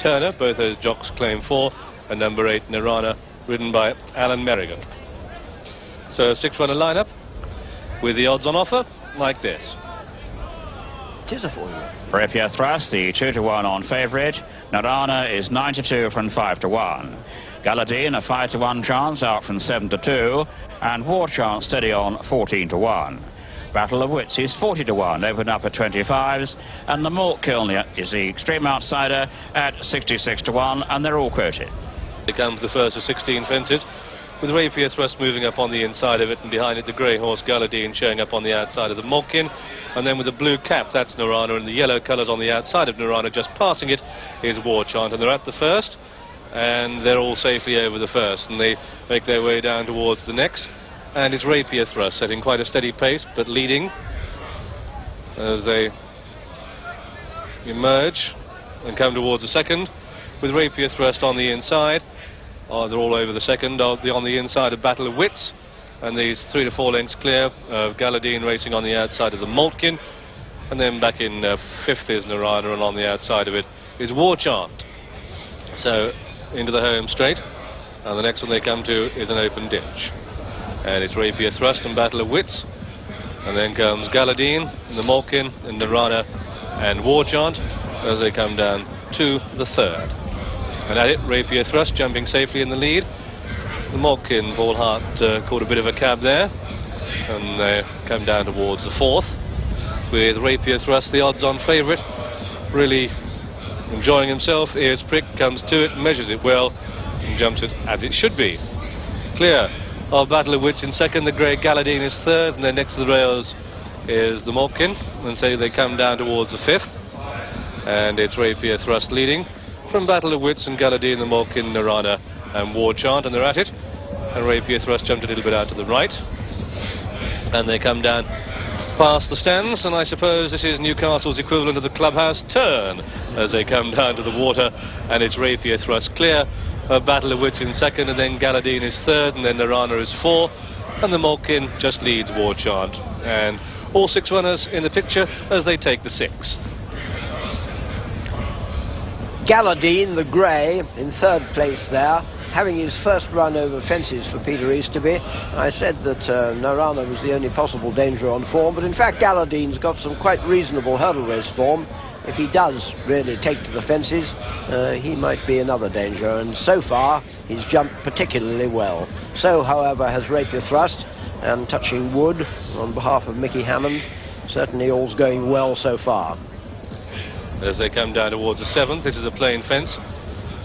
Turner, both those jocks claim 4, and number 8 Narana, ridden by Alan Merrigan. So 6-runner lineup with the odds on offer like this. Tis a formula. Rapier Thrust, the 2-to-1 on favourite. Narana is 9-2 from 5-1. Galadine a 5-to-1 chance out from 7-2, and War Chant steady on 14-1. Battle of Wits is 40-1, open up at 25s, and the Malt Kiln is the extreme outsider at 66-1, and they're all quoted. They come to the first of 16 fences, with Rapier Thrust moving up on the inside of it, and behind it the grey horse Galadine showing up on the outside of the Malkin, and then with the blue cap, that's Narana, and the yellow colours on the outside of Narana, just passing it, is War Chant, and they're at the first, and they're all safely over the first, and they make their way down towards the next. And it's Rapier Thrust setting quite a steady pace, but leading as they emerge and come towards the second, with Rapier Thrust on the inside. They're all over the second, on the inside of Battle of Wits, and these 3 to 4 lengths clear of Galadine racing on the outside of the Maltkin, and then back in 5th is Narana, and on the outside of it is War Chant. So into the home straight, and the next one they come to is an open ditch. And it's Rapier Thrust and Battle of Wits, and then comes Galadine, and the Malkin, and Narana, and War Chant as they come down to the third. And at it, Rapier Thrust jumping safely in the lead. The Malkin, Paul Hart, caught a bit of a cab there, and they come down towards the fourth, with Rapier Thrust the odds-on favourite, really enjoying himself. Ears prick, comes to it, measures it well, and jumps it as it should be. Clear of Battle of Wits in second, the grey Galadine is third, and then next to the rails is the Malkin, and so they come down towards the fifth, and it's Rapier Thrust leading from Battle of Wits and Galadine, the Malkin, Narana and War Chant, and they're at it, and Rapier Thrust jumped a little bit out to the right, and they come down past the stands, and I suppose this is Newcastle's equivalent of the clubhouse turn as they come down to the water, and it's Rapier Thrust clear of Battle of Wits in second, and then Galadine is third, and then Narana is 4, and the Malkin just leads War Chant, and all 6 runners in the picture as they take the 6th. Galadine, the grey, in 3rd place there, having his first run over fences for Peter Easterby. I said that Narana was the only possible danger on form, but in fact Galadine's got some quite reasonable hurdle race form. If he does really take to the fences, he might be another danger, and so far he's jumped particularly well. So, however, has Rapier Thrust, and touching wood on behalf of Mickey Hammond, certainly all's going well so far. As they come down towards the 7th, this is a plain fence,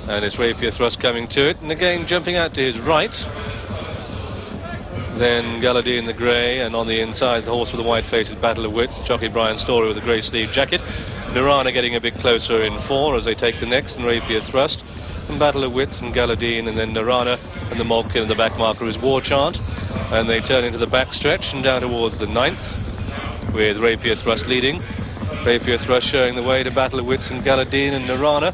and it's Rapier Thrust coming to it, and again jumping out to his right. Then Galadine the grey, and on the inside the horse with the white face is Battle of Wits, jockey Brian Story with a grey sleeve jacket. Narana getting a bit closer in 4 as they take the next, and Rapier Thrust, and Battle of Wits and Galadine, and then Narana, and the Malkin, and the back marker is War Chant, and they turn into the back stretch and down towards the 9th, with Rapier Thrust leading. Rapier Thrust showing the way to Battle of Wits and Galadine, and Narana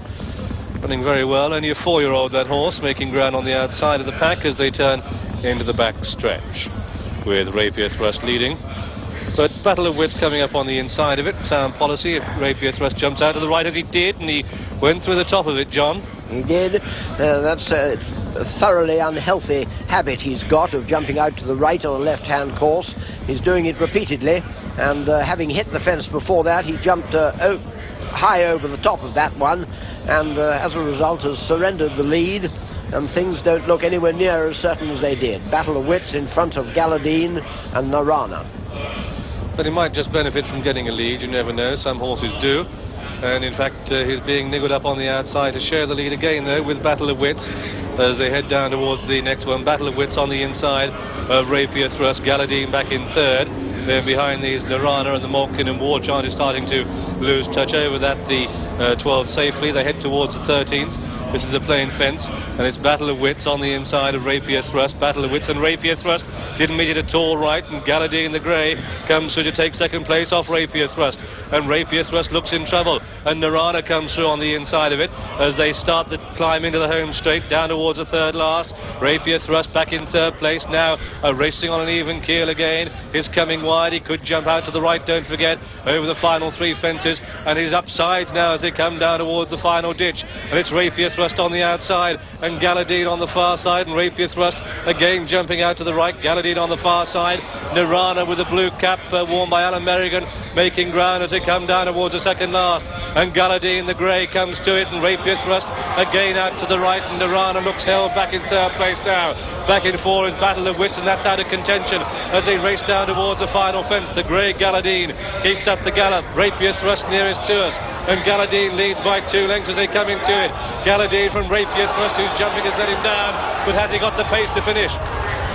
running very well. Only a 4-year-old, that horse, making ground on the outside of the pack as they turn into the back stretch, with Rapier Thrust leading. But Battle of Wits coming up on the inside of it. Sound policy if Rapier Thrust jumps out to the right as he did, and he went through the top of it, John. He did. That's a thoroughly unhealthy habit he's got of jumping out to the right on a left-hand course. He's doing it repeatedly, and having hit the fence before that, he jumped high over the top of that one, and as a result has surrendered the lead, and things don't look anywhere near as certain as they did. Battle of Wits in front of Galadine and Narana. But he might just benefit from getting a lead, you never know, some horses do. And in fact, he's being niggled up on the outside to share the lead again, though, with Battle of Wits as they head down towards the next one. Battle of Wits on the inside of Rapier Thrust, Galadine back in 3rd. Then behind these, Narana and the Malkin, and War Chant is starting to lose touch over that, the 12th safely. They head towards the 13th. This is a plain fence, and it's battle of wits on the inside of Rapier Thrust. Battle of wits, and Rapier Thrust didn't meet it at all right, and Galadine the Grey comes through to take second place off Rapier Thrust, and Rapier Thrust looks in trouble, and Narana comes through on the inside of it as they start to climb into the home straight down towards the third last. Rapier Thrust back in third place now, racing on an even keel again. He's coming wide, he could jump out to the right, don't forget, over the final three fences, and he's up sides now as they come down towards the final ditch, and it's Rapier Thrust on the outside and Galadine on the far side, and Rapier Thrust again jumping out to the right, Galadine on the far side. Narana with the blue cap worn by Alan Merrigan making ground as they come down towards the second last, and Galadine the Grey comes to it, and Rapier Thrust again out to the right, and Narana looks held back in third place now. Back in four is Battle of Wits, and that's out of contention as they race down towards the final fence. The Grey Galadine keeps up the gallop, Rapier Thrust nearest to us, and Galadine leads by 2 lengths as they come into it. Galadine from Rapier Thrust, who's jumping, has let him down, but has he got the pace to finish?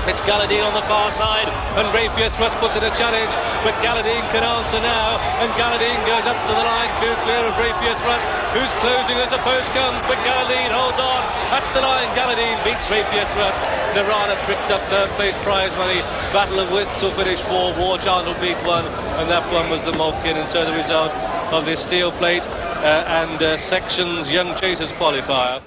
It's Galadine on the far side, and Rapier Thrust puts in a challenge, but Galadine can answer now, and Galadine goes up to the line, too clear of Rapier Thrust, who's closing as the post comes, but Galadine holds on at the line. Galadine beats Rapier Thrust. Narana picks up third place prize money. Battle of Wits will finish 4, War Chant will beat 1, and that one was the Malkin, and so the result of this steel plate and sections Young Chasers qualifier.